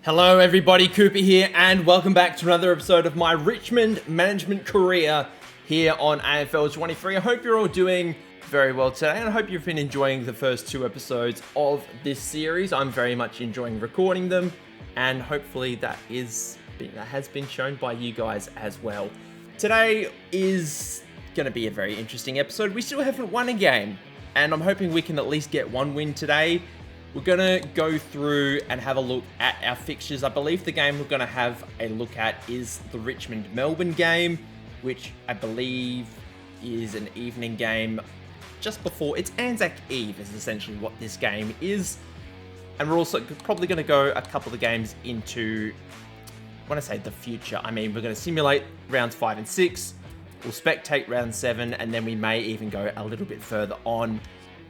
Hello everybody, Cooper here, and welcome back to another episode of my Richmond management career here on AFL 23. I hope you're all doing very well today, and I hope you've been enjoying the first two episodes of this series. I'm very much enjoying recording them, and hopefully that has been shown by you guys as well. Today is going to be a very interesting episode. We still haven't won a game, and I'm hoping we can at least get one win today. We're going to go through and have a look at our fixtures. I believe the game we're going to have a look at is the Richmond-Melbourne game, which I believe is an evening game just before. It's ANZAC Eve is essentially what this game is. And we're also probably going to go a couple of games into, when I say the future, I mean we're going to simulate rounds 5 and 6. We'll spectate round 7, and then we may even go a little bit further on,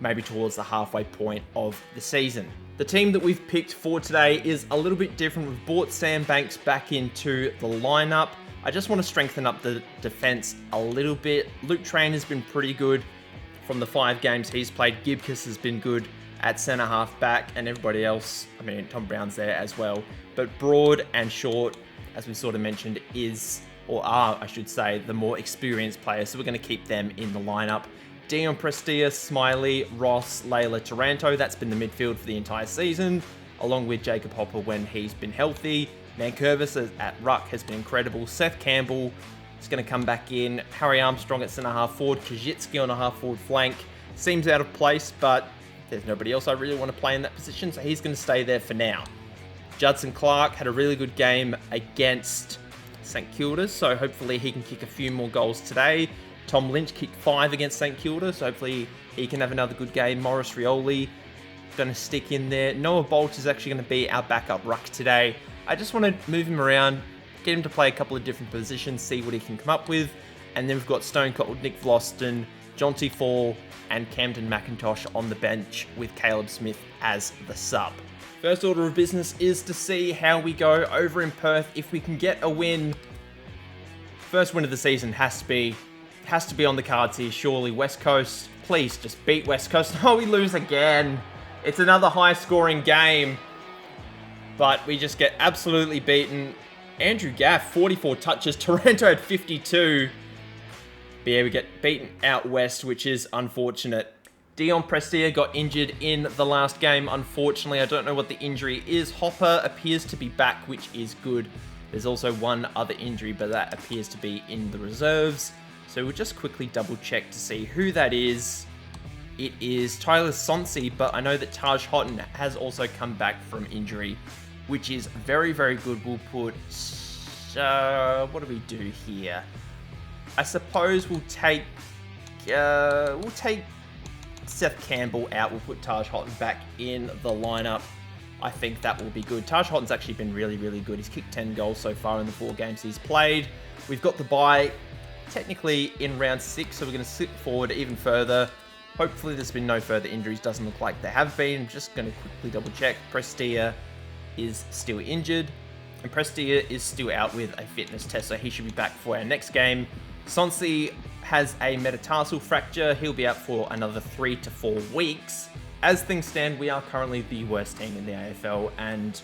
maybe towards the halfway point of the season. The team that we've picked for today is a little bit different. We've brought Sam Banks back into the lineup. I just want to strengthen up the defense a little bit. Luke Train has been pretty good from the 5 games he's played. Gibcus has been good at centre half back, and everybody else, I mean, Tom Brown's there as well. But Broad and Short, as we sort of mentioned, are, I should say, the more experienced players. So we're going to keep them in the lineup. Dion Prestia, Smiley, Ross, Layla, Taranto. That's been the midfield for the entire season, along with Jacob Hopper when he's been healthy. Nankervis at ruck has been incredible. Seth Campbell is going to come back in. Harry Armstrong at centre half forward. Kajitsky on a half forward flank. Seems out of place, but there's nobody else I really want to play in that position, so he's going to stay there for now. Judson Clark had a really good game against St Kilda, so hopefully he can kick a few more goals today. Tom Lynch kicked 5 against St Kilda, so hopefully he can have another good game. Maurice Rioli going to stick in there. Noah Bolt is actually going to be our backup ruck today. I just want to move him around, get him to play a couple of different positions, see what he can come up with. And then we've got Stone Cold, Nick Vlosten, Jonty Fall, and Camden McIntosh on the bench with Caleb Smith as the sub. First order of business is to see how we go over in Perth. If we can get a win, first win of the season has to be on the cards here, surely. West Coast, please just beat West Coast. Oh, we lose again. It's another high-scoring game, but we just get absolutely beaten. Andrew Gaff, 44 touches. Taranto had 52. But yeah, we get beaten out west, which is unfortunate. Dion Prestia got injured in the last game, unfortunately. I don't know what the injury is. Hopper appears to be back, which is good. There's also one other injury, but that appears to be in the reserves. So we'll just quickly double check to see who that is. It is Tyler Sonsi, but I know that Taj Houghton has also come back from injury, which is very, very good. We'll put, what do we do here? I suppose we'll take Seth Campbell out. We'll put Taj Houghton back in the lineup. I think that will be good. Taj Houghton's actually been really, really good. He's kicked 10 goals so far in the 4 games he's played. We've got the bye technically in round 6, so we're going to slip forward even further. Hopefully there's been no further injuries. Doesn't look like there have been. I'm just going to quickly double check. Prestia is still injured, and Prestia is still out with a fitness test, so he should be back for our next game. Sonsi has a metatarsal fracture. He'll be out for another 3 to 4 weeks. As things stand, we are currently the worst team in the AFL, and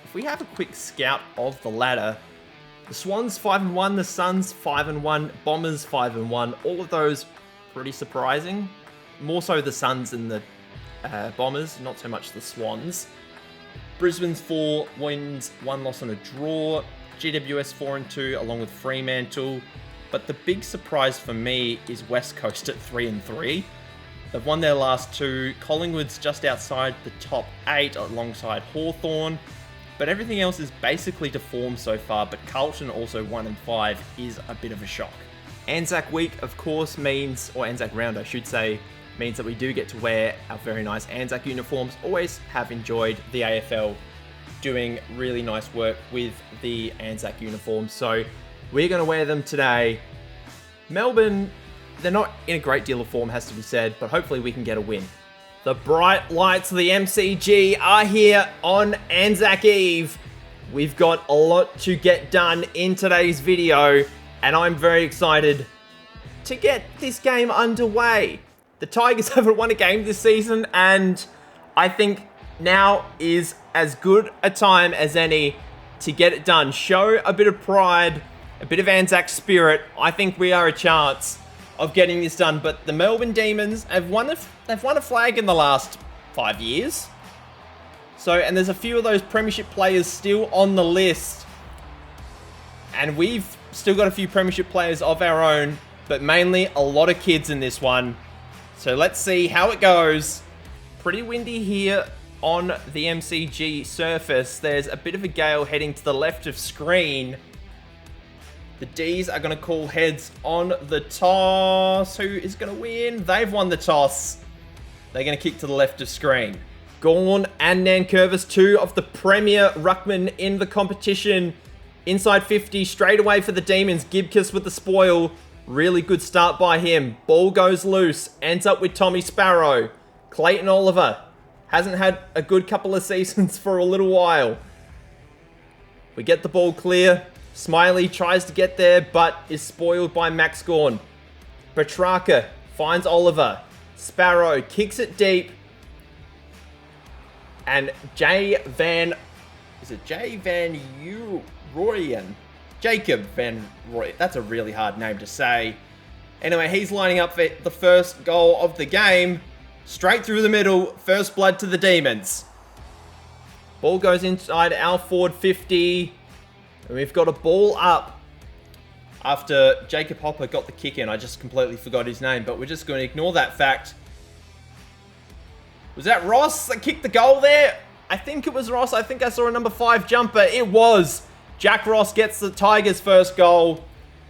if we have a quick scout of the ladder, the Swans 5-1, the Suns 5-1, Bombers 5-1. All of those pretty surprising. More so the Suns and the Bombers, not so much the Swans. Brisbane's 4 wins, 1 loss and a draw. GWS 4-2 along with Fremantle. But the big surprise for me is West Coast at 3-3. They've won their last 2. Collingwood's just outside the top 8 alongside Hawthorn. But everything else is basically deformed so far, but Carlton also 1-5 is a bit of a shock. ANZAC week, of course, means, or ANZAC round, I should say, means that we do get to wear our very nice ANZAC uniforms. Always have enjoyed the AFL doing really nice work with the ANZAC uniforms, so we're going to wear them today. Melbourne, they're not in a great deal of form, has to be said, but hopefully we can get a win. The bright lights of the MCG are here on ANZAC Eve. We've got a lot to get done in today's video, and I'm very excited to get this game underway. The Tigers haven't won a game this season, and I think Now is as good a time as any to get it done. Show a bit of pride, a bit of ANZAC spirit. I think we are a chance of getting this done. But the Melbourne Demons have won a flag in the last 5 years. So, and there's a few of those Premiership players still on the list. And we've still got a few Premiership players of our own, but mainly a lot of kids in this one. So let's see how it goes. Pretty windy here on the MCG surface. There's a bit of a gale heading to the left of screen. The D's are going to call heads on the toss. Who is going to win? They've won the toss. They're going to kick to the left of screen. Gawn and Nankervis, two of the premier ruckmen in the competition. Inside 50, straight away for the Demons. Gibkiss with the spoil. Really good start by him. Ball goes loose. Ends up with Tommy Sparrow. Clayton Oliver hasn't had a good couple of seasons for a little while. We get the ball clear. Smiley tries to get there, but is spoiled by Max Gawn. Petrarca finds Oliver. Sparrow kicks it deep. And Jacob Van Roy. That's a really hard name to say. Anyway, he's lining up for the first goal of the game. Straight through the middle. First blood to the Demons. Ball goes inside our forward 50. And we've got a ball up after Jacob Hopper got the kick in. I just completely forgot his name, but we're just going to ignore that fact. Was that Ross that kicked the goal there? I think it was Ross. I think I saw a number 5 jumper. It was. Jack Ross gets the Tigers' first goal.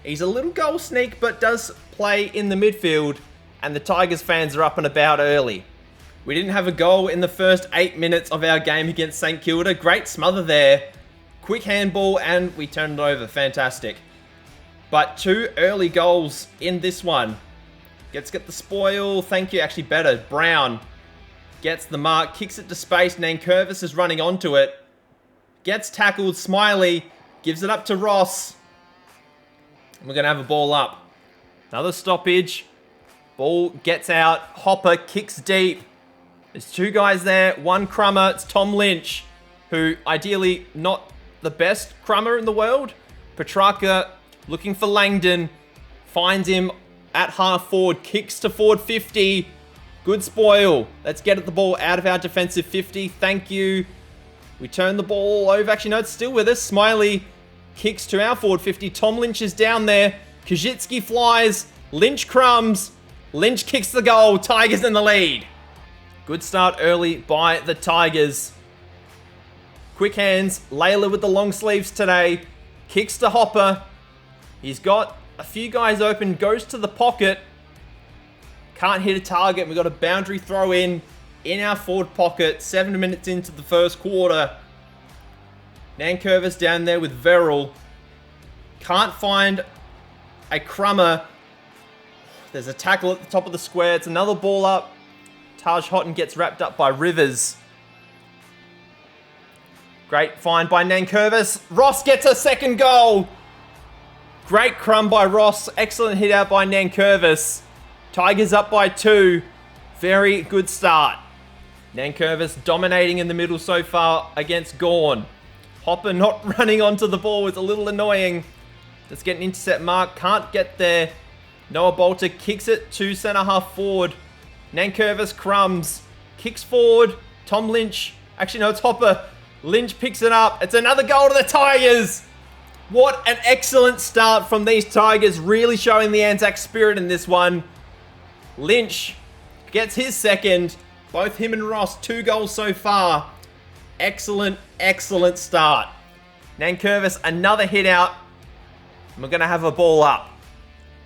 He's a little goal sneak, but does play in the midfield. And the Tigers fans are up and about early. We didn't have a goal in the first 8 minutes of our game against St Kilda. Great smother there. Quick handball, and we turned it over. Fantastic. But 2 early goals in this one. Get the spoil. Thank you. Actually better. Brown gets the mark. Kicks it to space. Nankervis is running onto it. Gets tackled. Smiley gives it up to Ross. And we're going to have a ball up. Another stoppage. Ball gets out. Hopper kicks deep. There's 2 guys there. One crummer. It's Tom Lynch, who ideally not the best crummer in the world. Petrarca looking for Langdon. Finds him at half forward. Kicks to forward 50. Good spoil. Let's get at the ball out of our defensive 50. Thank you. We turn the ball over. Actually, no, it's still with us. Smiley kicks to our forward 50. Tom Lynch is down there. Kajitsky flies. Lynch crumbs. Lynch kicks the goal. Tigers in the lead. Good start early by the Tigers. Quick hands. Layla with the long sleeves today. Kicks to Hopper. He's got a few guys open. Goes to the pocket. Can't hit a target. We've got a boundary throw in our forward pocket. 7 minutes into the first quarter. Nankervis down there with Verrill. Can't find a crummer. There's a tackle at the top of the square. It's another ball up. Taj Houghton gets wrapped up by Rivers. Great find by Nankervis. Ross gets a second goal. Great crumb by Ross. Excellent hit out by Nankervis. Tigers up by 2. Very good start. Nankervis dominating in the middle so far against Gawn. Hopper not running onto the ball is a little annoying. Let's get an intercept mark. Can't get there. Noah Bolter kicks it to centre half forward. Nankervis crumbs. Kicks forward. Tom Lynch. Actually, no, it's Hopper. Lynch picks it up. It's another goal to the Tigers. What an excellent start from these Tigers. Really showing the ANZAC spirit in this one. Lynch gets his second. Both him and Ross, 2 goals so far. Excellent, excellent start. Nankervis, another hit out. And we're going to have a ball up.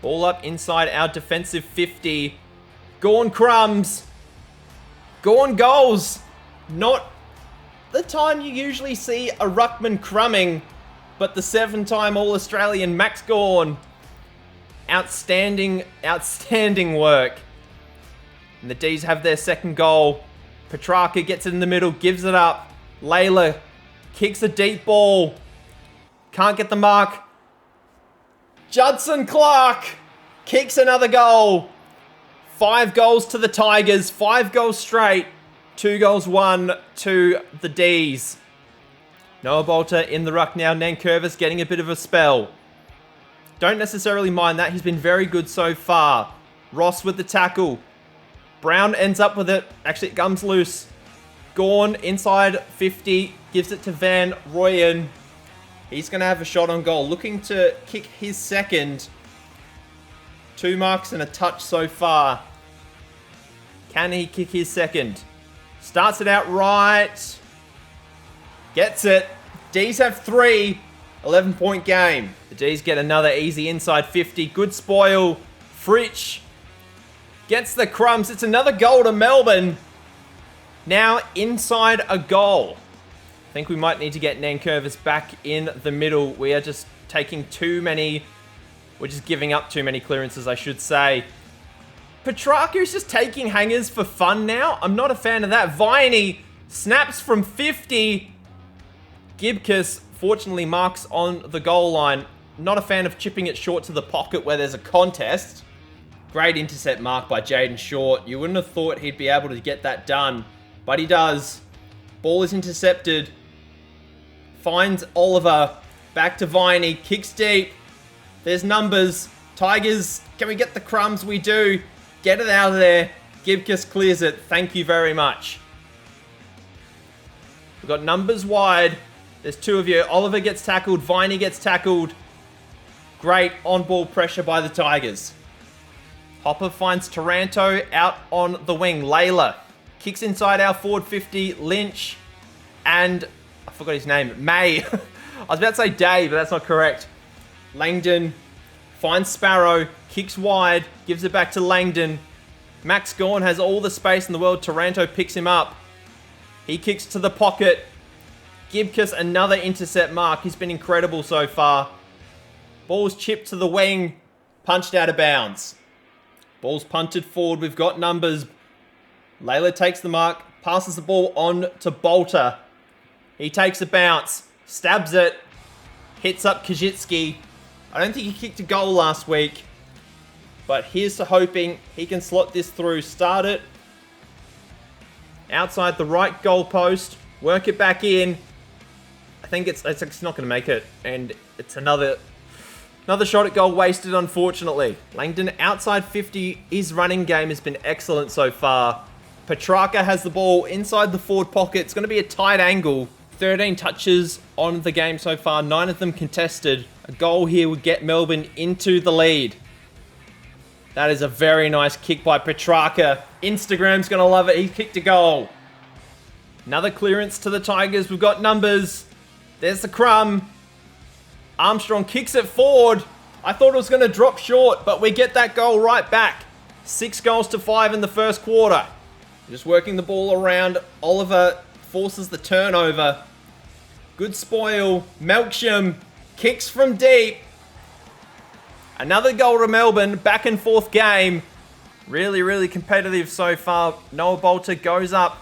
Ball up inside our defensive 50. Gawn crumbs. Gawn goals. Not the time you usually see a ruckman crumbing, but the 7-time All-Australian Max Gawn. Outstanding, outstanding work. And the D's have their second goal. Petrarca gets it in the middle, gives it up. Layla kicks a deep ball. Can't get the mark. Judson Clark kicks another goal. 5 goals to the Tigers. 5 goals straight. 2-1 to the D's. Noah Bolter in the ruck now. Nankervis getting a bit of a spell. Don't necessarily mind that. He's been very good so far. Ross with the tackle. Brown ends up with it. Actually, it comes loose. Gawn inside 50. Gives it to Van Rooyen. He's going to have a shot on goal. Looking to kick his second. 2 marks and a touch so far. Can he kick his second? Starts it out right. Gets it. D's have 3. 11-point game. The D's get another easy inside 50. Good spoil. Fritsch gets the crumbs. It's another goal to Melbourne. Now inside a goal. I think we might need to get Nankervis back in the middle. We are just taking too many. We're just giving up too many clearances, I should say. Petrarca is just taking hangers for fun now. I'm not a fan of that. Viney snaps from 50. Gibcus fortunately marks on the goal line. Not a fan of chipping it short to the pocket where there's a contest. Great intercept mark by Jaden Short. You wouldn't have thought he'd be able to get that done, but he does. Ball is intercepted. Finds Oliver. Back to Viney. Kicks deep. There's numbers. Tigers, can we get the crumbs? We do. Get it out of there. Gibcus clears it. Thank you very much. We've got numbers wide. There's 2 of you. Oliver gets tackled. Viney gets tackled. Great on-ball pressure by the Tigers. Hopper finds Taranto out on the wing. Layla kicks inside our forward 50. Lynch and I forgot his name. May. I was about to say Dave, but that's not correct. Langdon finds Sparrow. Kicks wide. Gives it back to Langdon. Max Gawn has all the space in the world. Taranto picks him up. He kicks to the pocket. Gibcus, another intercept mark. He's been incredible so far. Ball's chipped to the wing. Punched out of bounds. Ball's punted forward. We've got numbers. Layla takes the mark. Passes the ball on to Bolter. He takes a bounce. Stabs it. Hits up Kajitsky. I don't think he kicked a goal last week. But here's to hoping he can slot this through. Start it. Outside the right goal post. Work it back in. I think it's not going to make it. And it's another shot at goal wasted, unfortunately. Langdon outside 50. His running game has been excellent so far. Petrarca has the ball inside the forward pocket. It's going to be a tight angle. 13 touches on the game so far. 9 of them contested. A goal here would get Melbourne into the lead. That is a very nice kick by Petrarca. Instagram's going to love it. He kicked a goal. Another clearance to the Tigers. We've got numbers. There's the crumb. Armstrong kicks it forward. I thought it was going to drop short, but we get that goal right back. 6-5 in the first quarter. Just working the ball around. Oliver forces the turnover. Good spoil. Melksham kicks from deep. Another goal to Melbourne. Back and forth game. Really, really competitive so far. Noah Bolter goes up.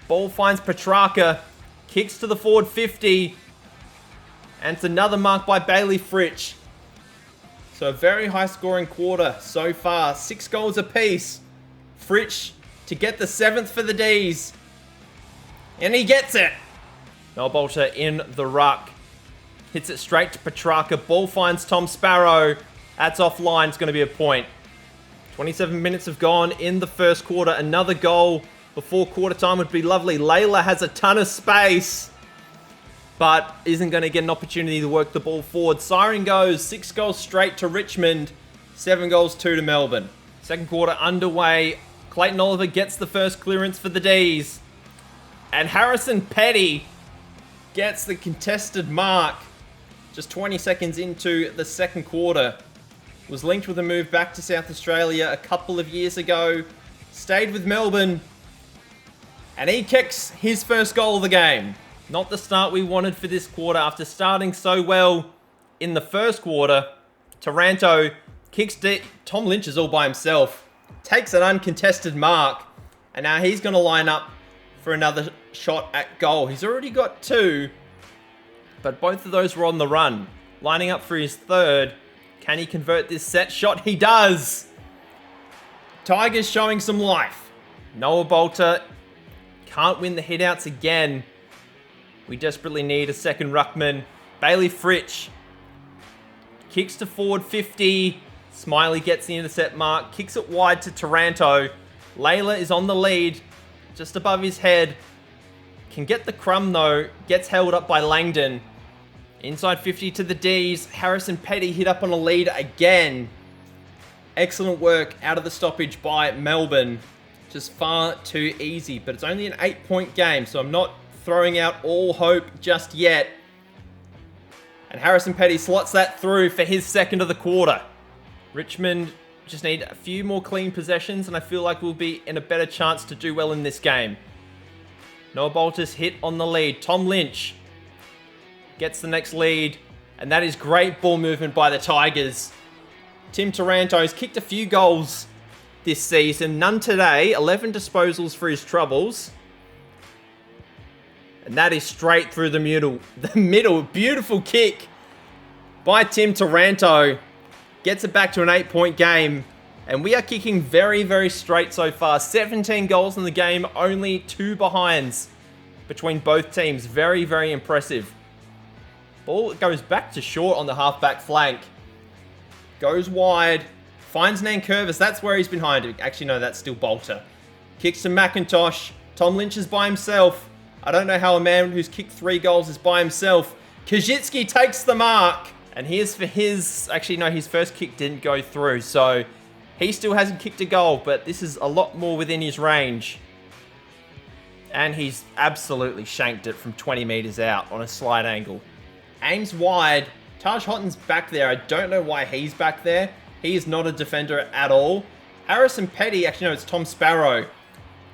Ball finds Petrarca. Kicks to the forward 50. And it's another mark by Bailey Fritsch. So a very high scoring quarter so far. 6 goals apiece. Fritsch to get the 7th for the D's. And he gets it. Noah Bolter in the ruck. Hits it straight to Petrarca. Ball finds Tom Sparrow. That's offline. It's going to be a point. 27 minutes have gone in the first quarter. Another goal before quarter time would be lovely. Layla has a ton of space, but isn't going to get an opportunity to work the ball forward. Siren goes. 6 goals straight to Richmond. 7 goals, 2 to Melbourne. Second quarter underway. Clayton Oliver gets the first clearance for the D's. And Harrison Petty gets the contested mark. Just 20 seconds into the second quarter. Was linked with a move back to South Australia a couple of years ago. Stayed with Melbourne. And he kicks his first goal of the game. Not the start we wanted for this quarter. After starting so well in the first quarter, Taranto kicks deep. Tom Lynch is all by himself. Takes an uncontested mark. And now he's going to line up for another shot at goal. He's already got 2. But both of those were on the run. Lining up for his third. Can he convert this set shot? He does. Tigers showing some life. Noah Bolter Can't win the hitouts again. We desperately need a second ruckman. Bailey Fritsch kicks to forward 50. Smiley gets the intercept mark. Kicks it wide to Taranto. Layla is on the lead. Just above his head. Can get the crumb though. Gets held up by Langdon. Inside 50 to the Ds. Harrison Petty hit up on a lead again. Excellent work out of the stoppage by Melbourne. Just far too easy. But it's only an 8-point game, so I'm not throwing out all hope just yet. And Harrison Petty slots that through for his second of the quarter. Richmond just need a few more clean possessions, and I feel like we'll be in a better chance to do well in this game. Noah Bolter's hit on the lead. Tom Lynch gets the next lead, and that is great ball movement by the Tigers. Tim Taranto's kicked a few goals this season. None today. 11 disposals for his troubles. And that is straight through the middle. The middle. Beautiful kick by Tim Taranto. Gets it back to an 8-point game. And we are kicking very, very straight so far. 17 goals in the game. Only 2 behinds between both teams. Very, very impressive. Ball goes back to short on the halfback flank. Goes wide. Finds Nankervis. That's where he's behind. Actually, no, that's still Bolter. Kicks to McIntosh. Tom Lynch is by himself. I don't know how a man who's kicked 3 goals is by himself. Kajitsky takes the mark. And here's for his... Actually, no, his first kick didn't go through. So he still hasn't kicked a goal. But this is a lot more within his range. And he's absolutely shanked it from 20 metres out on a slide angle. Aims wide. Taj Houghton's back there. I don't know why he's back there. He is not a defender at all. Harrison Petty, actually no, it's Tom Sparrow,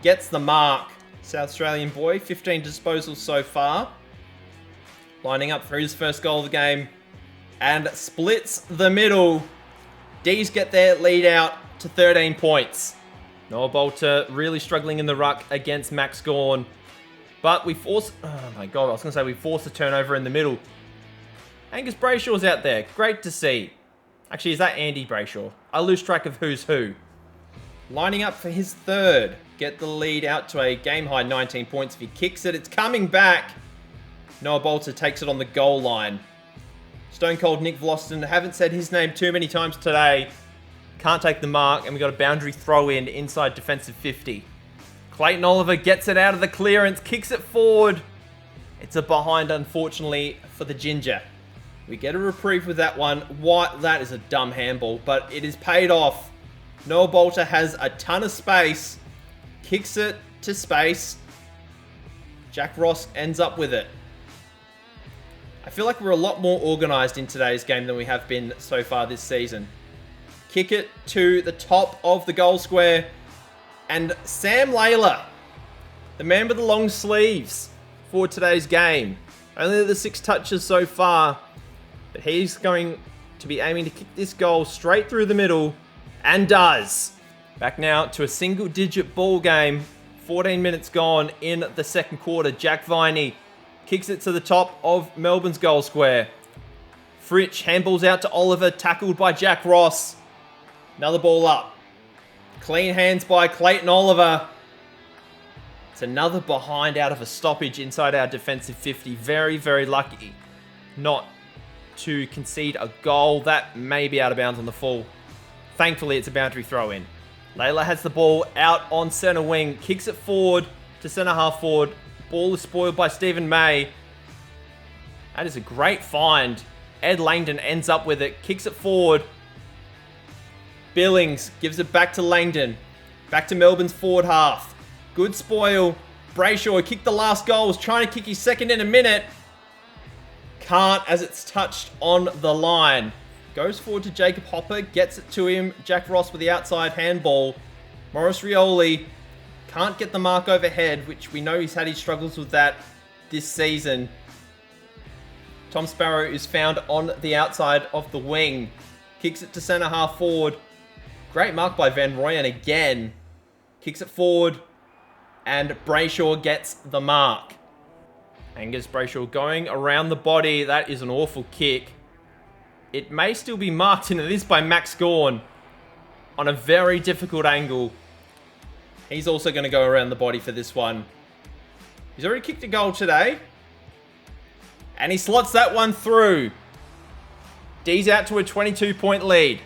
gets the mark. South Australian boy, 15 disposals so far. Lining up for his first goal of the game. And splits the middle. D's get their lead out to 13 points. Noah Bolter really struggling in the ruck against Max Gawn. But we force... Oh my god, I was going to say we force a turnover in the middle. Angus Brayshaw's out there. Great to see. Actually, is that Andy Brayshaw? I lose track of who's who. Lining up for his third. Get the lead out to a game-high 19 points. If he kicks it, it's coming back. Noah Bolter takes it on the goal line. Stone Cold Nick Vlosten. Haven't said his name too many times today. Can't take the mark. And we got a boundary throw in inside defensive 50. Clayton Oliver gets it out of the clearance. Kicks it forward. It's a behind, unfortunately, for the Ginger. We get a reprieve with that one. What? That is a dumb handball, but it is paid off. Noah Bolter has a ton of space. Kicks it to space. Jack Ross ends up with it. I feel like we're a lot more organised in today's game than we have been so far this season. Kick it to the top of the goal square. And Sam Layla, the man with the long sleeves for today's game. Only the 6 touches so far. But he's going to be aiming to kick this goal straight through the middle. And does. Back now to a single-digit ball game. 14 minutes gone in the second quarter. Jack Viney kicks it to the top of Melbourne's goal square. Fritsch handballs out to Oliver. Tackled by Jack Ross. Another ball up. Clean hands by Clayton Oliver. It's another behind out of a stoppage inside our defensive 50. Very, very lucky not to concede a goal. That may be out of bounds on the full. Thankfully, it's a boundary throw in. Layla has the ball out on centre wing. Kicks it forward to centre half forward. Ball is spoiled by Stephen May. That is a great find. Ed Langdon ends up with it. Kicks it forward. Billings gives it back to Langdon. Back to Melbourne's forward half. Good spoil. Brayshaw kicked the last goal. Was trying to kick his second in a minute. Can't as it's touched on the line. Goes forward to Jacob Hopper. Gets it to him. Jack Ross with the outside handball. Maurice Rioli can't get the mark overhead, which we know he's had his struggles with that this season. Tom Sparrow is found on the outside of the wing. Kicks it to centre half forward. Great mark by Van Rooyen again. Kicks it forward. And Brayshaw gets the mark. Angus Brayshaw going around the body. That is an awful kick. It may still be marked, and it is by Max Gawn on a very difficult angle. He's also going to go around the body for this one. He's already kicked a goal today. And he slots that one through. D's out to a 22-point lead.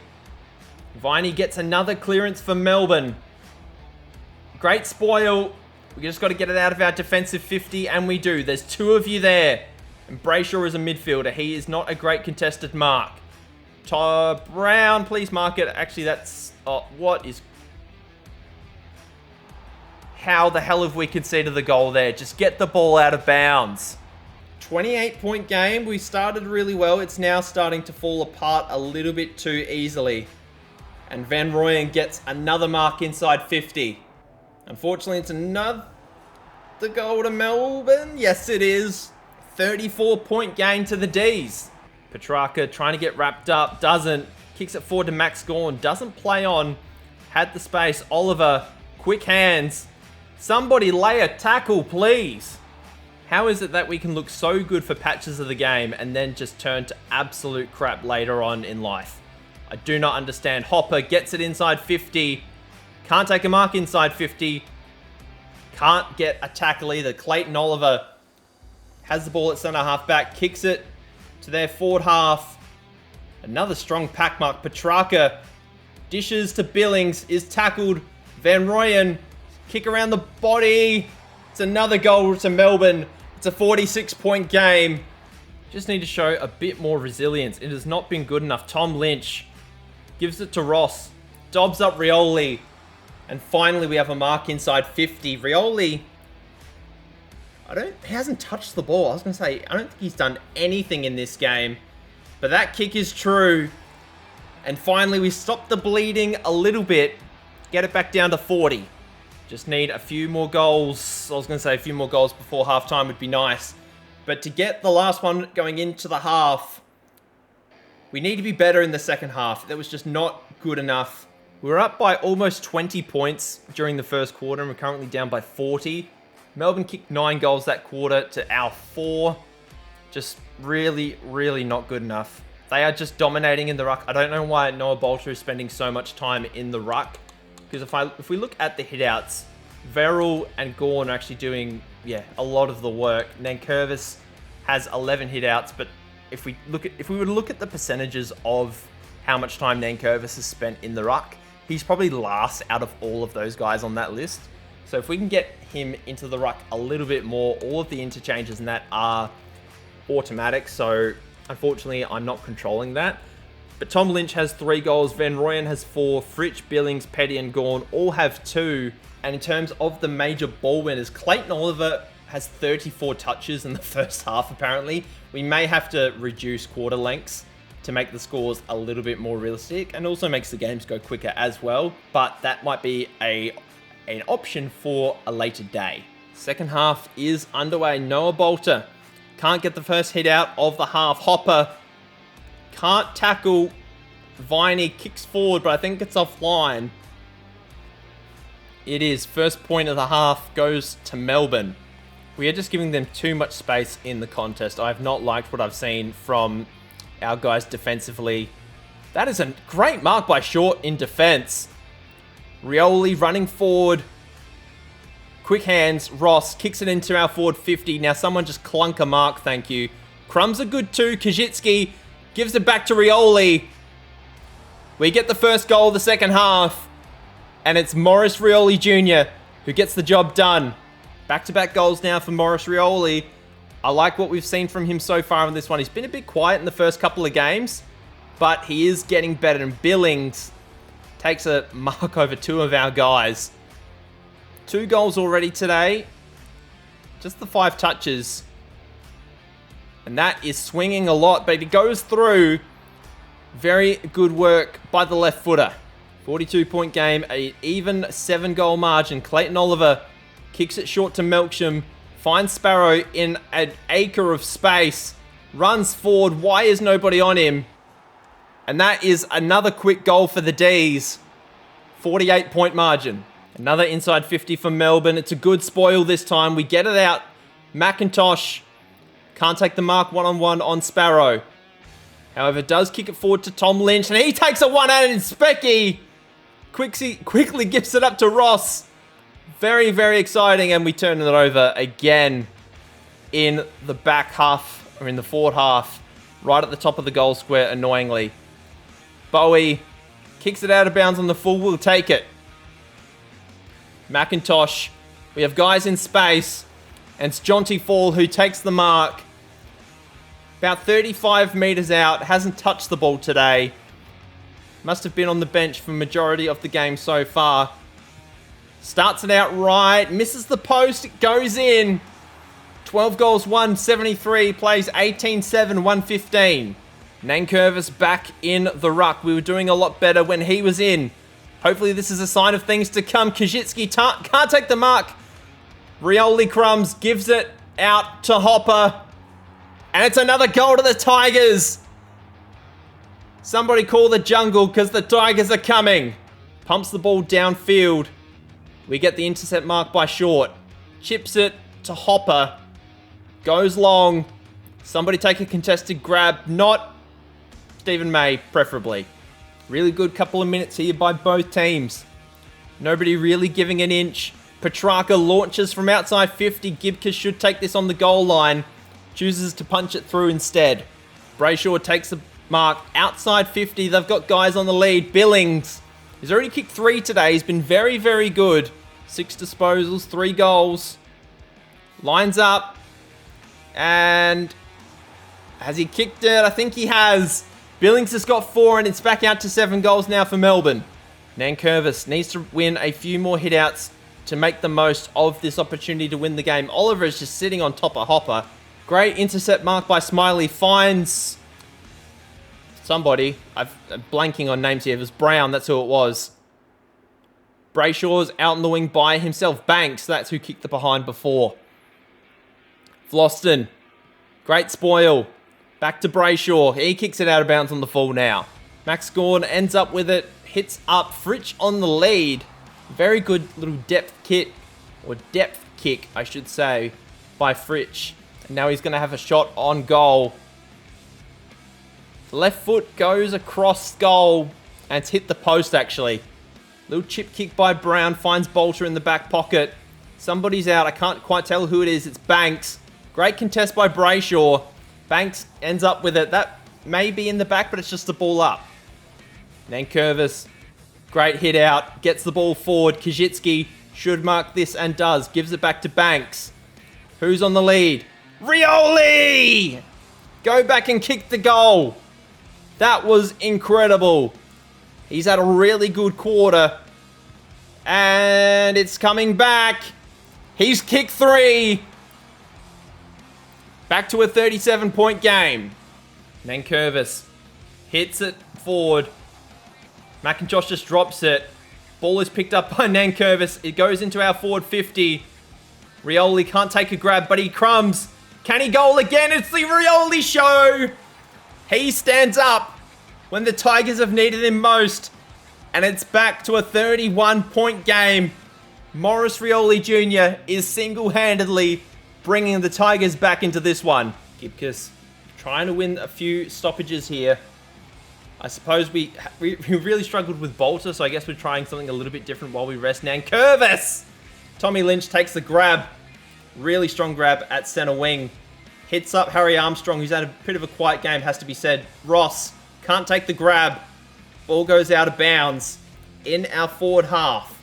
Viney gets another clearance for Melbourne. Great spoil. We just got to get it out of our defensive 50, and we do. There's two of you there. And Brayshaw is a midfielder. He is not a great contested mark. Brown, please mark it. Actually, that's... Oh, what is... How the hell have we conceded the goal there? Just get the ball out of bounds. 28-point game. We started really well. It's now starting to fall apart a little bit too easily. And Van Rooyen gets another mark inside 50. Unfortunately, it's another goal to Melbourne. Yes, it is. 34-point gain to the D's. Petrarca trying to get wrapped up. Doesn't. Kicks it forward to Max Gawn. Doesn't play on. Had the space. Oliver. Quick hands. Somebody lay a tackle, please. How is it that we can look so good for patches of the game and then just turn to absolute crap later on in life? I do not understand. Hopper gets it inside 50. Can't take a mark inside 50. Can't get a tackle either. Clayton Oliver has the ball at centre half back. Kicks it to their forward half. Another strong pack mark. Petrarca dishes to Billings. Is tackled. Van Rooyen. Kick around the body. It's another goal to Melbourne. It's a 46-point game. Just need to show a bit more resilience. It has not been good enough. Tom Lynch gives it to Ross. Dobs up Rioli. And finally, we have a mark inside 50. Rioli, he hasn't touched the ball. I was going to say, I don't think he's done anything in this game. But that kick is true. And finally, we stop the bleeding a little bit. Get it back down to 40. Just need a few more goals. I was going to say a few more goals before halftime would be nice. But to get the last one going into the half, we need to be better in the second half. That was just not good enough. We were up by almost 20 points during the first quarter, and we're currently down by 40. Melbourne kicked 9 goals that quarter to our 4. Just really, really not good enough. They are just dominating in the ruck. I don't know why Noah Bolter is spending so much time in the ruck. Because if we look at the hitouts, Verrill and Gawn are actually doing, a lot of the work. Nankervis has 11 hitouts, but if we were to look at the percentages of how much time Nankervis has spent in the ruck, he's probably last out of all of those guys on that list. So if we can get him into the ruck a little bit more, all of the interchanges and that are automatic. So unfortunately, I'm not controlling that. But Tom Lynch has 3 goals. Van Rooyen has 4. Fritsch, Billings, Petty and Gawn all have 2. And in terms of the major ball winners, Clayton Oliver has 34 touches in the first half, apparently. We may have to reduce quarter lengths to make the scores a little bit more realistic, and also makes the games go quicker as well. But that might be an option for a later day. Second half is underway. Noah Bolter can't get the first hit out of the half. Hopper can't tackle. Viney kicks forward, but I think it's offline. It is. First point of the half goes to Melbourne. We are just giving them too much space in the contest. I have not liked what I've seen from our guys defensively. That is a great mark by Short in defense. Rioli running forward. Quick hands. Ross kicks it into our forward 50. Now someone just clunk a mark, thank you. Crumbs are good too. Kajitsky gives it back to Rioli. We get the first goal of the second half. And it's Maurice Rioli Jr. who gets the job done. Back-to-back goals now for Maurice Rioli. I like what we've seen from him so far in this one. He's been a bit quiet in the first couple of games, but he is getting better. And Billings takes a mark over 2 of our guys. 2 goals already today. Just the 5 touches. And that is swinging a lot, but it goes through. Very good work by the left footer. 42-point game, an even 7-goal margin. Clayton Oliver kicks it short to Melksham. Finds Sparrow in an acre of space. Runs forward. Why is nobody on him? And that is another quick goal for the D's. 48-point margin. Another inside 50 for Melbourne. It's a good spoil this time. We get it out. McIntosh can't take the mark one-on-one on Sparrow. However, does kick it forward to Tom Lynch. And he takes a one-handed Specky. Quickly gives it up to Ross. Very, very exciting, and we turn it over again in the back half, or in the forward half, right at the top of the goal square, annoyingly. Bowie kicks it out of bounds on the full. We'll take it. McIntosh. We have guys in space, and it's Jonty Fall who takes the mark. About 35 metres out, hasn't touched the ball today. Must have been on the bench for majority of the game so far. Starts it out right, misses the post, it goes in. 12 goals, 173, plays 18-7, 115. Nankervis back in the ruck. We were doing a lot better when he was in. Hopefully this is a sign of things to come. Kajitsky can't take the mark. Rioli crumbs, gives it out to Hopper. And it's another goal to the Tigers. Somebody call the jungle because the Tigers are coming. Pumps the ball downfield. We get the intercept mark by Short. Chips it to Hopper. Goes long. Somebody take a contested grab. Not Stephen May, preferably. Really good couple of minutes here by both teams. Nobody really giving an inch. Petrarca launches from outside 50. Gibcus should take this on the goal line. Chooses to punch it through instead. Brayshaw takes the mark outside 50. They've got guys on the lead. Billings. He's already kicked 3 today. He's been very, very good. 6 disposals, 3 goals. Lines up. And has he kicked it? I think he has. Billings has got 4 and it's back out to 7 goals now for Melbourne. Nankervis needs to win a few more hitouts to make the most of this opportunity to win the game. Oliver is just sitting on top of Hopper. Great intercept mark by Smiley. Finds somebody. I'm blanking on names here. It was Brown. That's who it was. Brayshaw's out in the wing by himself. Banks. That's who kicked the behind before. Floston. Great spoil. Back to Brayshaw. He kicks it out of bounds on the full now. Max Gorn ends up with it. Hits up. Fritsch on the lead. Very good little depth kick. Or depth kick, I should say, by Fritsch. And now he's going to have a shot on goal. The left foot goes across goal. And it's hit the post, actually. Little chip kick by Brown. Finds Bolter in the back pocket. Somebody's out. I can't quite tell who it is. It's Banks. Great contest by Brayshaw. Banks ends up with it. That may be in the back, but it's just the ball up. Nankervis. Great hit out. Gets the ball forward. Kajitsky should mark this and does. Gives it back to Banks. Who's on the lead? Rioli! Go back and kick the goal. That was incredible. He's had a really good quarter. And it's coming back. He's kicked 3. Back to a 37-point game. Nankervis hits it forward. McIntosh just drops it. Ball is picked up by Nankervis. It goes into our forward 50. Rioli can't take a grab, but he crumbs. Can he goal again? It's the Rioli show. He stands up when the Tigers have needed him most. And it's back to a 31-point game. Maurice Rioli Jr. is single-handedly bringing the Tigers back into this one. Gibcus trying to win a few stoppages here. I suppose we really struggled with Bolter, so I guess we're trying something a little bit different while we rest. Nankervis! Tommy Lynch takes the grab. Really strong grab at center wing. Hits up Harry Armstrong, who's had a bit of a quiet game, has to be said. Ross can't take the grab. Ball goes out of bounds in our forward half.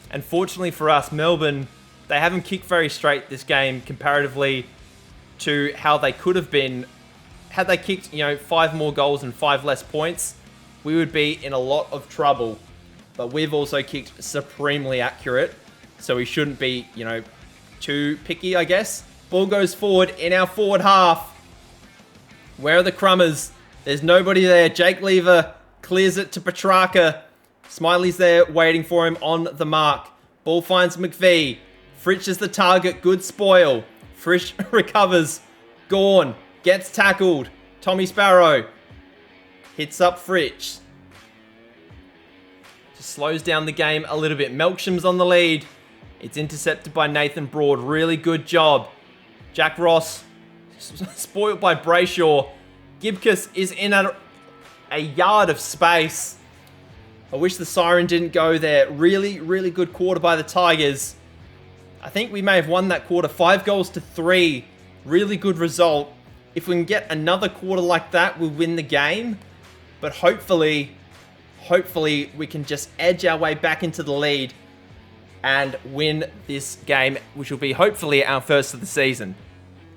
And fortunately for us, Melbourne, they haven't kicked very straight this game comparatively to how they could have been. Had they kicked, 5 more goals and 5 less points, we would be in a lot of trouble. But we've also kicked supremely accurate, so we shouldn't be, too picky, I guess. Ball goes forward in our forward half. Where are the crummers? There's nobody there. Jake Lever clears it to Petrarca. Smiley's there waiting for him on the mark. Ball finds McVie. Fritsch is the target. Good spoil. Fritsch recovers. Gorn gets tackled. Tommy Sparrow hits up Fritsch. Just slows down the game a little bit. Melksham's on the lead. It's intercepted by Nathan Broad. Really good job. Jack Ross spoiled by Brayshaw. Gibcus is in a yard of space. I wish the siren didn't go there. Really, really good quarter by the Tigers. I think we may have won that quarter. 5-3. Really good result. If we can get another quarter like that, we'll win the game. But hopefully we can just edge our way back into the lead and win this game, which will be hopefully our first of the season.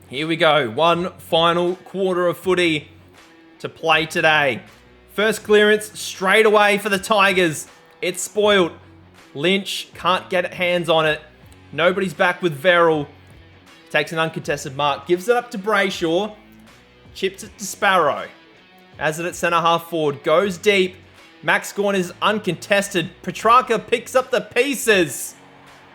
Here we go. One final quarter of footy to play today. First clearance straight away for the Tigers. It's spoiled. Lynch can't get hands on it. Nobody's back with Verrill. Takes an uncontested mark. Gives it up to Brayshaw. Chips it to Sparrow. Has it at centre half forward. Goes deep. Max Gawn is uncontested. Petrarca picks up the pieces.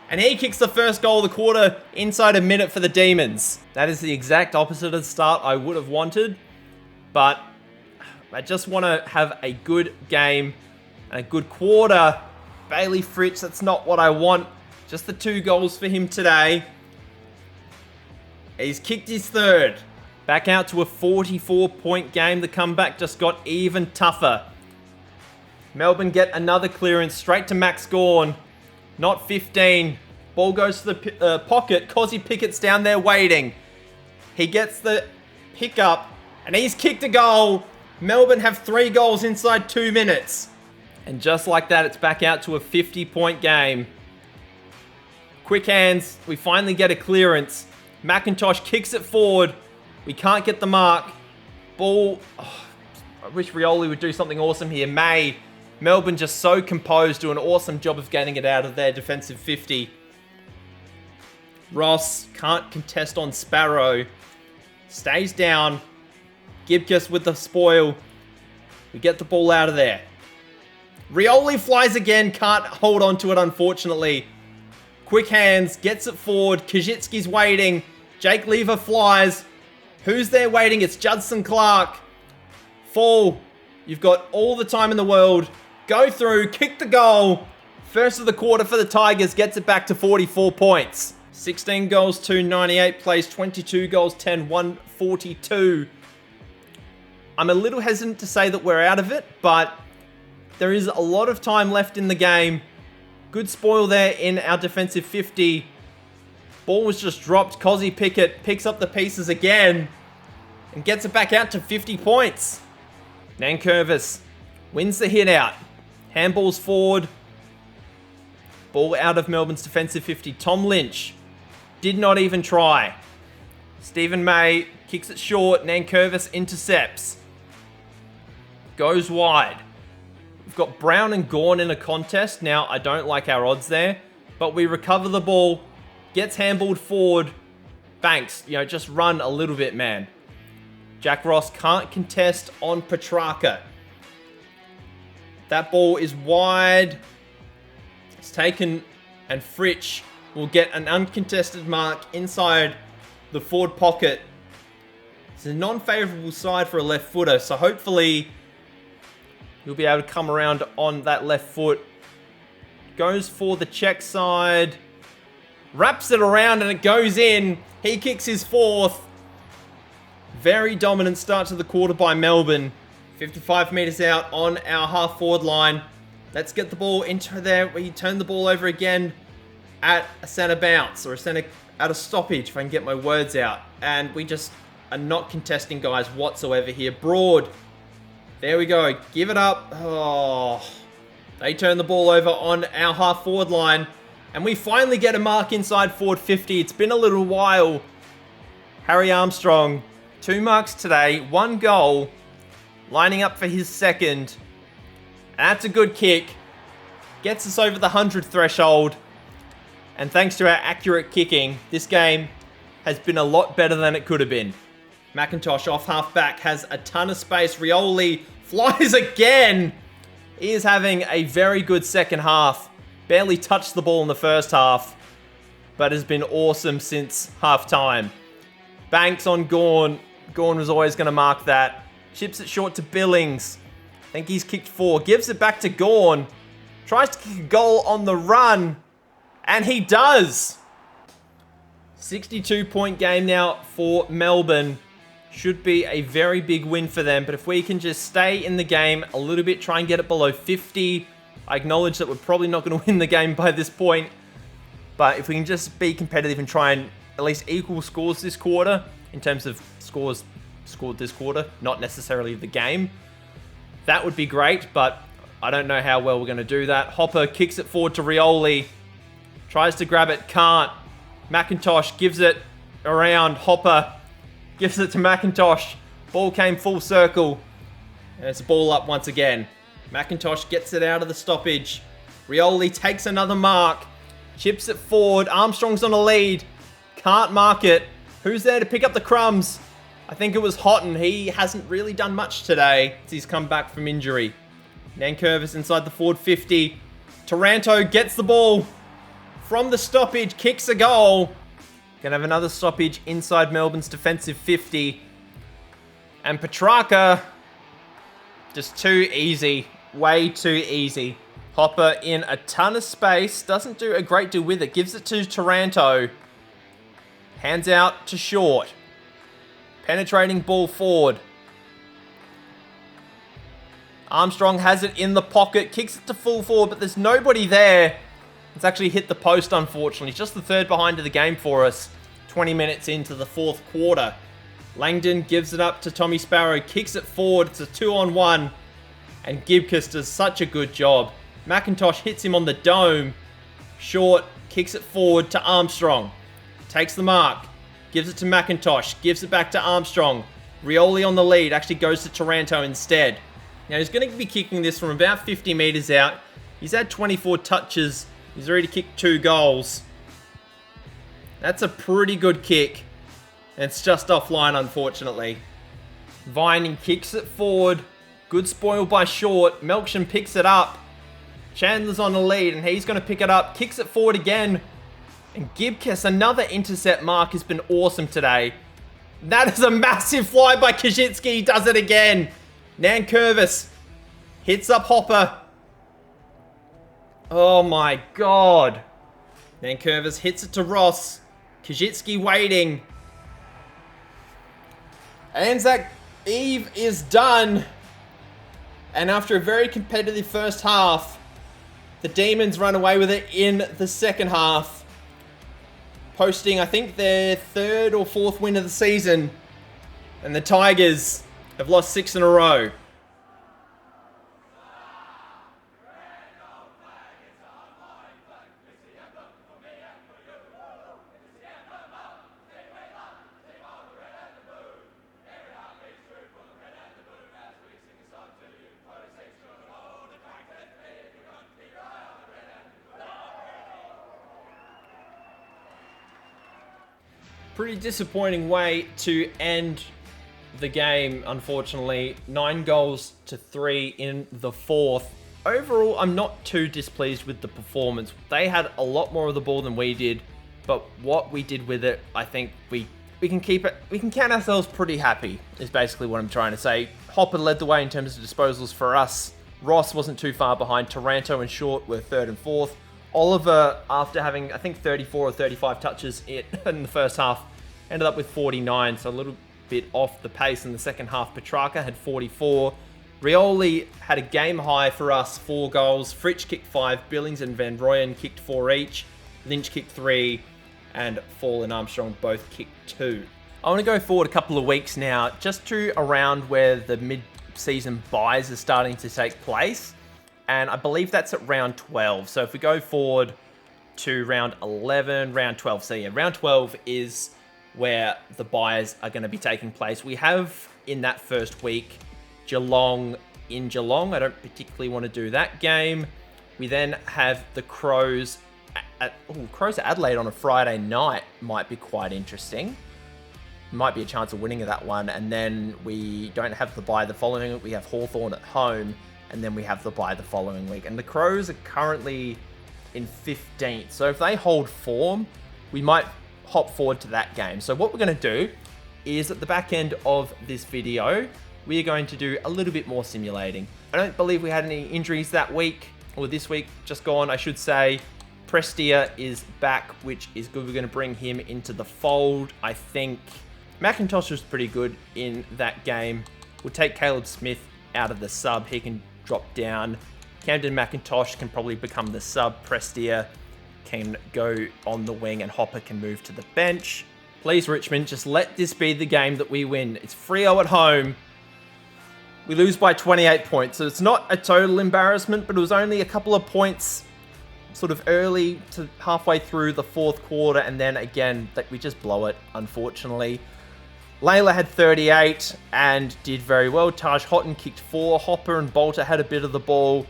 And he kicks the first goal of the quarter inside a minute for the Demons. That is the exact opposite of the start I would have wanted. But I just want to have a good game and a good quarter. Bailey Fritsch, that's not what I want. Just the 2 goals for him today. He's kicked his third. Back out to a 44-point game. The comeback just got even tougher. Melbourne get another clearance straight to Max Gawn. Not 15. Ball goes to the pocket. Cozzy Pickett's down there waiting. He gets the pickup and he's kicked a goal. Melbourne have 3 goals inside 2 minutes. And just like that, it's back out to a 50-point game. Quick hands. We finally get a clearance. McIntosh kicks it forward. We can't get the mark. Ball. Oh, I wish Rioli would do something awesome here. Melbourne just so composed, do an awesome job of getting it out of their defensive 50. Ross can't contest on Sparrow. Stays down. Gibcus with the spoil. We get the ball out of there. Rioli flies again. Can't hold on to it, unfortunately. Quick hands. Gets it forward. Kajitsky's waiting. Jake Lever flies. Who's there waiting? It's Judson Clark. Fall. You've got all the time in the world. Go through. Kick the goal. First of the quarter for the Tigers. Gets it back to 44 points. 16 goals, 298 plays. 22 goals, 10, 142. I'm a little hesitant to say that we're out of it, but there is a lot of time left in the game. Good spoil there in our defensive 50. Ball was just dropped. Cozzy Pickett picks up the pieces again and gets it back out to 50 points. Nankervis wins the hit out. Handballs forward. Ball out of Melbourne's defensive 50. Tom Lynch did not even try. Stephen May kicks it short. Nankervis intercepts. Goes wide. We've got Brown and Gawn in a contest. Now, I don't like our odds there, but we recover the ball. Gets handballed forward. Banks, just run a little bit, man. Jack Ross can't contest on Petrarca. That ball is wide. It's taken, and Fritsch will get an uncontested mark inside the forward pocket. It's a non-favourable side for a left footer, so hopefully he'll be able to come around on that left foot. Goes for the check side. Wraps it around and it goes in. He kicks his fourth. Very dominant start to the quarter by Melbourne. 55 metres out on our half-forward line. Let's get the ball into there. We turn the ball over again at a centre bounce, or at a stoppage, if I can get my words out. And we just are not contesting guys whatsoever here. Broad. There we go. Give it up. Oh, they turn the ball over on our half-forward line. And we finally get a mark inside forward 50. It's been a little while. Harry Armstrong, 2 marks today, 1 goal. Lining up for his second. And that's a good kick. Gets us over the 100 threshold. And thanks to our accurate kicking, this game has been a lot better than it could have been. McIntosh off half back has a ton of space. Rioli flies again. He is having a very good second half. Barely touched the ball in the first half, but has been awesome since half time. Banks on Gawn. Gawn was always going to mark that. Chips it short to Billings. I think he's kicked 4. Gives it back to Gawn. Tries to kick a goal on the run. And he does. 62-point game now for Melbourne. Should be a very big win for them. But if we can just stay in the game a little bit, try and get it below 50, I acknowledge that we're probably not going to win the game by this point, but if we can just be competitive and try and at least equal scores this quarter, in terms of scores scored this quarter, not necessarily the game, that would be great, but I don't know how well we're going to do that. Hopper kicks it forward to Rioli, tries to grab it, can't. McIntosh gives it around, Hopper gives it to McIntosh, ball came full circle, and it's a ball up once again. McIntosh gets it out of the stoppage. Rioli takes another mark. Chips it forward. Armstrong's on a lead. Can't mark it. Who's there to pick up the crumbs? I think it was Houghton. He hasn't really done much today as he's come back from injury. Nankervis inside the forward 50. Taranto gets the ball from the stoppage. Kicks a goal. Gonna have another stoppage inside Melbourne's defensive 50. And Petrarca, just too easy. Way too easy. Hopper in a ton of space. Doesn't do a great deal with it. Gives it to Taranto. Hands out to Short. Penetrating ball forward. Armstrong has it in the pocket. Kicks it to full forward, but there's nobody there. It's actually hit the post, unfortunately. Just the third behind of the game for us. 20 minutes into the fourth quarter. Langdon gives it up to Tommy Sparrow. Kicks it forward. It's a 2-on-1. And Gibcus does such a good job. McIntosh hits him on the dome. Short kicks it forward to Armstrong. Takes the mark. Gives it to McIntosh. Gives it back to Armstrong. Rioli on the lead. Actually goes to Taranto instead. Now he's going to be kicking this from about 50 metres out. He's had 24 touches. He's already kicked 2 goals. That's a pretty good kick. And it's just offline, unfortunately. Vining kicks it forward. Good spoil by Short. Melksham picks it up. Chandler's on the lead, and he's going to pick it up. Kicks it forward again. And Gibcus, another intercept mark, has been awesome today. That is a massive fly by Kajitsky. He does it again. Nankervis hits up Hopper. Oh my god. Nankervis hits it to Ross. Kajitsky waiting. ANZAC Eve is done. And after a very competitive first half, the Demons run away with it in the second half, posting, I think, their 3rd or 4th win of the season. And the Tigers have lost 6 in a row. Pretty disappointing way to end the game, unfortunately. 9 goals to 3 in the 4th. Overall, I'm not too displeased with the performance. They had a lot more of the ball than we did, but what we did with it, I think we can keep it. We can count ourselves pretty happy, is basically what I'm trying to say. Hopper led the way in terms of disposals for us. Ross wasn't too far behind. Taranto and Short were 3rd and 4th. Oliver, after having, I think, 34 or 35 touches in the first half, ended up with 49, so a little bit off the pace in the second half. Petrarca had 44. Rioli had a game high for us, 4 goals. Fritsch kicked 5. Billings and Van Rooyen kicked 4 each. Lynch kicked 3. And Fall and Armstrong both kicked 2. I want to go forward a couple of weeks now, just to around where the mid-season buys are starting to take place. And I believe that's at round 12. So if we go forward to round 11, round 12. So yeah, round 12 is where the buys are going to be taking place. We have, in that first week, Geelong in Geelong. I don't particularly want to do that game. We then have the Crows Crows at Adelaide on a Friday night. Might be quite interesting. Might be a chance of winning that one. And then we don't have the bye the following week. We have Hawthorn at home. And then we have the bye the following week. And the Crows are currently in 15th. So if they hold form, we might hop forward to that game. So what we're going to do is at the back end of this video, we are going to do a little bit more simulating. I don't believe we had any injuries that week, or this week, just gone, I should say. Prestia is back, which is good. We're going to bring him into the fold. I think McIntosh was pretty good in that game. We'll take Caleb Smith out of the sub. He can drop down Camden McIntosh can probably become the sub. Prestia can go on the wing and Hopper can move to the bench. Please, Richmond, just let this be the game that we win. It's 3-0 at home. We lose by 28 points, so it's not a total embarrassment, but it was only a couple of points sort of early to halfway through the fourth quarter, and then again, that we just blow it, unfortunately. Layla had 38 and did very well. Taj Houghton kicked 4. Hopper and Bolter had a bit of the ball.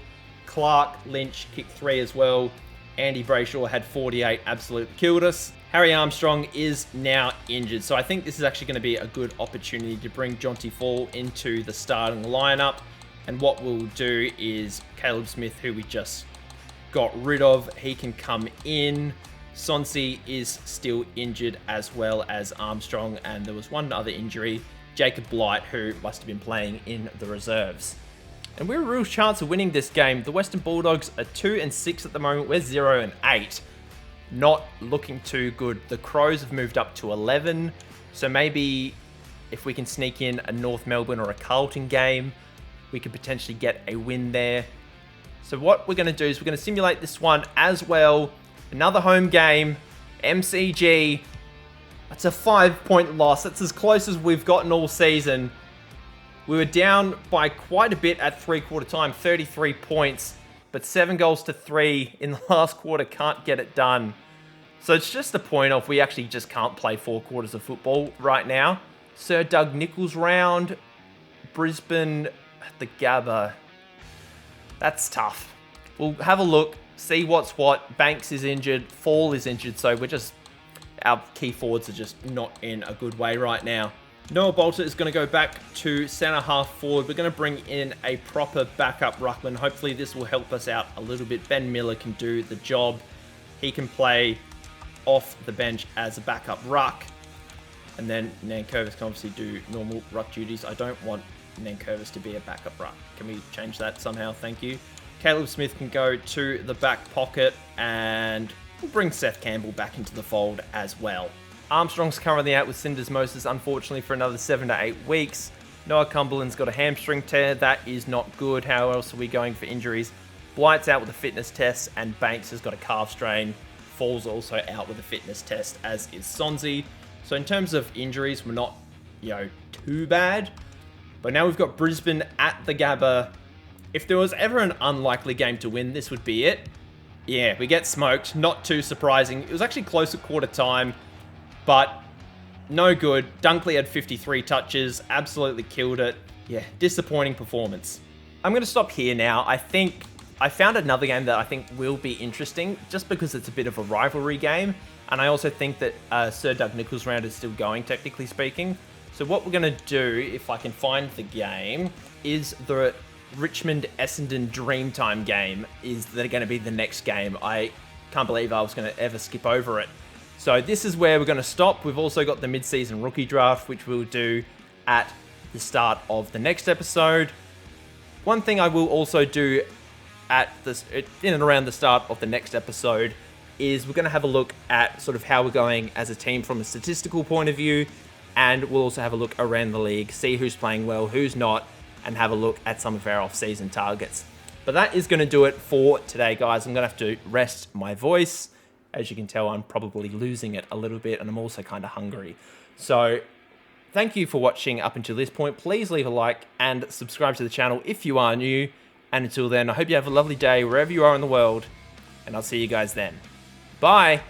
Clark Lynch kicked 3 as well. Andy Brayshaw had 48, absolutely killed us. Harry Armstrong is now injured, so I think this is actually going to be a good opportunity to bring Jonty Fall into the starting lineup. And what we'll do is Caleb Smith, who we just got rid of, he can come in. Sonsi is still injured as well as Armstrong, and there was one other injury, Jacob Blight, who must have been playing in the reserves. And we're a real chance of winning this game. The Western Bulldogs are 2-6 at the moment. We're 0-8. Not looking too good. The Crows have moved up to 11. So maybe if we can sneak in a North Melbourne or a Carlton game, we could potentially get a win there. So what we're going to do is we're going to simulate this one as well. Another home game. MCG. That's a 5-point loss. That's as close as we've gotten all season. We were down by quite a bit at three-quarter time, 33 points, but 7 goals to 3 in the last quarter can't get it done. So it's just the point of we actually just can't play 4 quarters of football right now. Sir Doug Nicholls round, Brisbane at the Gabba. That's tough. We'll have a look, see what's what. Banks is injured, Fall is injured, so our key forwards are just not in a good way right now. Noah Bolter is going to go back to centre half forward. We're going to bring in a proper backup ruckman. Hopefully this will help us out a little bit. Ben Miller can do the job. He can play off the bench as a backup ruck. And then Nankervis can obviously do normal ruck duties. I don't want Nankervis to be a backup ruck. Can we change that somehow? Thank you. Caleb Smith can go to the back pocket, and we'll bring Seth Campbell back into the fold as well. Armstrong's currently out with syndesmosis, unfortunately, for another 7 to 8 weeks. Noah Cumberland's got a hamstring tear. That is not good. How else are we going for injuries? Blight's out with a fitness test, and Banks has got a calf strain. Fall's also out with a fitness test, as is Sonsi. So in terms of injuries, we're not, too bad. But now we've got Brisbane at the Gabba. If there was ever an unlikely game to win, this would be it. Yeah, we get smoked. Not too surprising. It was actually close at quarter time. But no good. Dunkley had 53 touches, absolutely killed it. Yeah, disappointing performance. I'm going to stop here now. I think I found another game that I think will be interesting just because it's a bit of a rivalry game. And I also think that Sir Doug Nicholls round is still going, technically speaking. So what we're going to do, if I can find the game, is the Richmond Essendon Dreamtime game is going to be the next game. I can't believe I was going to ever skip over it. So this is where we're going to stop. We've also got the mid-season rookie draft, which we'll do at the start of the next episode. One thing I will also do in and around the start of the next episode is we're going to have a look at sort of how we're going as a team from a statistical point of view, and we'll also have a look around the league, see who's playing well, who's not, and have a look at some of our off-season targets. But that is going to do it for today, guys. I'm going to have to rest my voice. As you can tell, I'm probably losing it a little bit, and I'm also kind of hungry. So thank you for watching up until this point. Please leave a like and subscribe to the channel if you are new. And until then, I hope you have a lovely day wherever you are in the world, and I'll see you guys then. Bye!